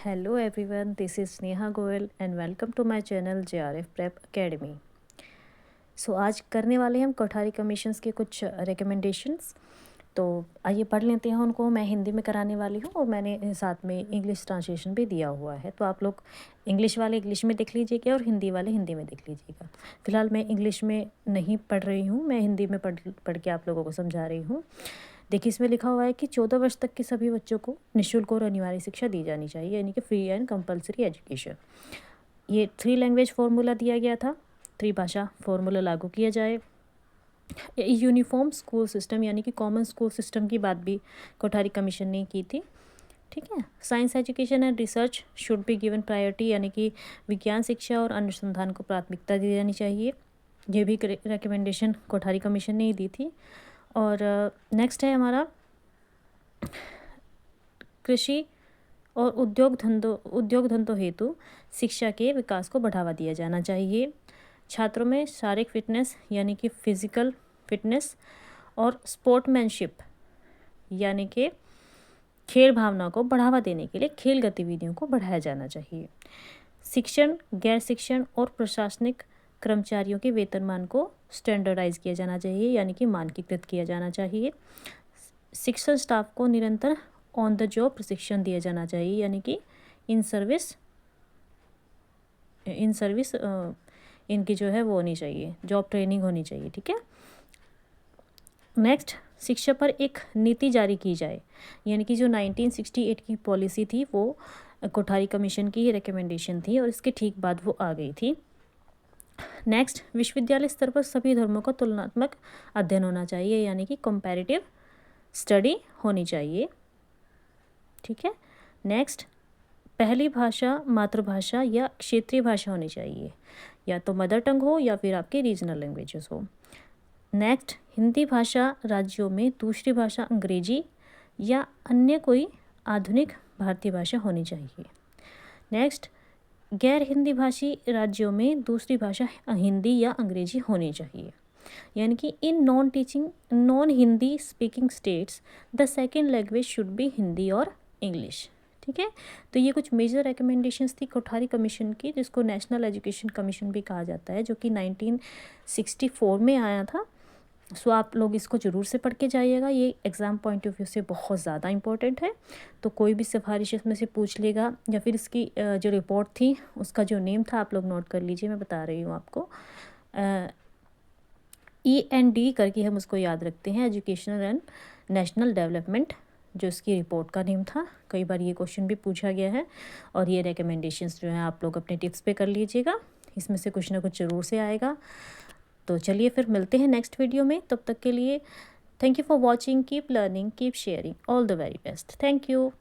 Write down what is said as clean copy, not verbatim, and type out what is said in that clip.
Hello everyone, this is Neha Goel and welcome to my channel JRF Prep Academy. सो आज करने वाले हैं हम कोठारी कमीशंस के कुछ रिकमेंडेशंस। तो आइए पढ़ लेते हैं उनको। मैं हिंदी में कराने वाली हूँ और मैंने साथ में इंग्लिश ट्रांसलेशन भी दिया हुआ है, तो आप लोग इंग्लिश वाले इंग्लिश में देख लीजिएगा और हिंदी वाले हिंदी में देख लीजिएगा। फ़िलहाल मैं इंग्लिश में नहीं पढ़ रही हूँ, मैं हिंदी में पढ़ के आप लोगों को समझा रही हूँ। देखिए, इसमें लिखा हुआ है कि 14 वर्ष तक के सभी बच्चों को निःशुल्क और अनिवार्य शिक्षा दी जानी चाहिए, यानी कि फ्री एंड कंपलसरी एजुकेशन। ये 3 लैंग्वेज फार्मूला दिया गया था, 3 भाषा फार्मूला लागू किया जाए। यूनिफॉर्म स्कूल सिस्टम यानी कि कॉमन स्कूल सिस्टम की बात भी कोठारी कमीशन ने की थी। ठीक है। Science education and research should be given priority, यानी कि विज्ञान शिक्षा और अनुसंधान को प्राथमिकता दी जानी चाहिए। ये भी रिकमेंडेशन कोठारी कमीशन ने ही दी थी। और नेक्स्ट है हमारा कृषि और उद्योग धंधों हेतु शिक्षा के विकास को बढ़ावा दिया जाना चाहिए। छात्रों में शारीरिक फिटनेस यानी कि फिजिकल फिटनेस और स्पोर्ट्समैनशिप यानी कि खेल भावना को बढ़ावा देने के लिए खेल गतिविधियों को बढ़ाया जाना चाहिए। शिक्षण, गैर शिक्षण और प्रशासनिक कर्मचारियों के वेतनमान को स्टैंडर्डाइज किया जाना चाहिए, यानी कि मानकीकृत किया जाना चाहिए। शिक्षण स्टाफ को निरंतर ऑन द जॉब प्रशिक्षण दिया जाना चाहिए, यानी कि इन सर्विस इनकी जो है वो होनी चाहिए, जॉब ट्रेनिंग होनी चाहिए। ठीक है। नेक्स्ट, शिक्षा पर एक नीति जारी की जाए, यानी कि जो 1968 की पॉलिसी थी वो कोठारी कमीशन की ही रिकमेंडेशन थी और इसके ठीक बाद वो आ गई थी। नेक्स्ट, विश्वविद्यालय स्तर पर सभी धर्मों का तुलनात्मक अध्ययन होना चाहिए, यानी कि कंपैरेटिव स्टडी होनी चाहिए। ठीक है। नेक्स्ट, पहली भाषा मातृभाषा या क्षेत्रीय भाषा होनी चाहिए, या तो मदर टंग हो या फिर आपकी रीजनल लैंग्वेजेस हो। नेक्स्ट, हिंदी भाषा राज्यों में दूसरी भाषा अंग्रेजी या अन्य कोई आधुनिक भारतीय भाषा होनी चाहिए। नेक्स्ट, गैर हिंदी भाषी राज्यों में दूसरी भाषा हिंदी या अंग्रेजी होनी चाहिए, यानी कि in non Hindi speaking states the second language should be Hindi और इंग्लिश। ठीक है। तो ये कुछ मेजर रिकमेंडेशंस थी कोठारी कमीशन की, जिसको नेशनल एजुकेशन कमीशन भी कहा जाता है, जो कि 1964 में आया था। सो आप लोग इसको ज़रूर से पढ़ के जाइएगा, ये एग्ज़ाम पॉइंट ऑफ व्यू से बहुत ज़्यादा इंपॉर्टेंट है। तो कोई भी सिफारिश इसमें से पूछ लेगा, या फिर इसकी जो रिपोर्ट थी उसका जो नेम था आप लोग नोट कर लीजिए, मैं बता रही हूँ आपको। END करके हम उसको याद रखते हैं, एजुकेशनल एंड नेशनल डेवलपमेंट, जो इसकी रिपोर्ट का नेम था। कई बार ये क्वेश्चन भी पूछा गया है। और ये रिकमेंडेशंस जो हैं आप लोग अपने टिप्स पे कर लीजिएगा, इसमें से कुछ ना कुछ ज़रूर से आएगा। तो चलिए फिर मिलते हैं नेक्स्ट वीडियो में। तब तक के लिए thank you for watching, keep learning, keep sharing, all the very best. Thank you.